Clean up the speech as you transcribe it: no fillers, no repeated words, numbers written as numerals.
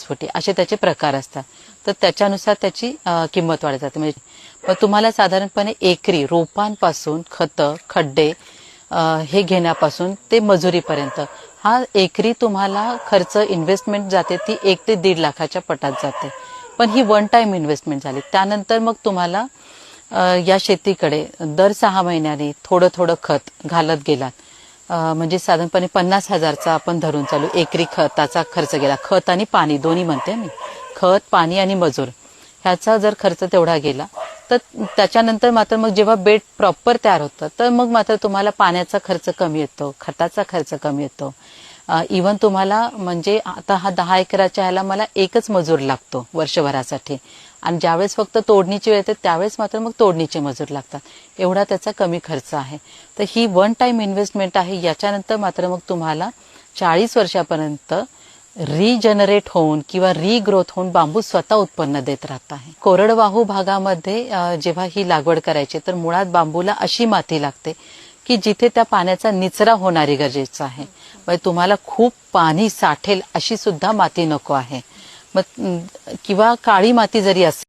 फुटी असे त्याचे प्रकार असतात. तर त्याच्यानुसार त्याची किंमत वाढत जाते. म्हणजे मग तुम्हाला साधारणपणे एकरी रोपांपासून खतं, खड्डे हे घेण्यापासून ते मजुरीपर्यंत हा एकरी तुम्हाला खर्च इन्व्हेस्टमेंट जाते ती 1 ते 1.5 लाखाच्या पटात जाते. पण ही वन टाइम इन्व्हेस्टमेंट झाली. त्यानंतर मग तुम्हाला या शेतीकडे दर 6 महिन्यांनी थोडं थोडं खत घालत गेलात. म्हणजे साधारणपणे 50,000चा आपण धरून चालू एकरी खताचा खर्च गेला. खत आणि पाणी दोन्ही म्हणते मी. खत, पाणी आणि मजूर ह्याचा जर खर्च तेवढा गेला तर त्याच्यानंतर मात्र मग जेव्हा बेड प्रॉपर तयार होतं तर मग मात्र तुम्हाला पाण्याचा खर्च कमी येतो, खताचा खर्च कमी येतो. इव्हन तुम्हाला म्हणजे आता हा 10 एकराच्या ह्याला मला एकच मजूर लागतो वर्षभरासाठी आणि ज्यावेळेस फक्त तोडणीची वेळ येते त्यावेळेस मात्र मग तोडणीचे मजूर लागतात. एवढा त्याचा कमी खर्च आहे. तर ही वन टाइम इन्व्हेस्टमेंट आहे. याच्यानंतर मात्र मग तुम्हाला 40 वर्षापर्यंत रिजनरेट होऊन किंवा रिग्रोथ होऊन बांबू स्वतः उत्पन्न देत राहत आहे. कोरडवाहू भागामध्ये जेव्हा ही लागवड करायची तर मुळात बांबूला अशी माती लागते की जिथे त्या पाण्याचा निचरा होणारी गरजेचं आहे. म्हणजे तुम्हाला खूप पाणी साठेल अशी सुद्धा माती नको आहे. मग किंवा काळी माती जरी असेल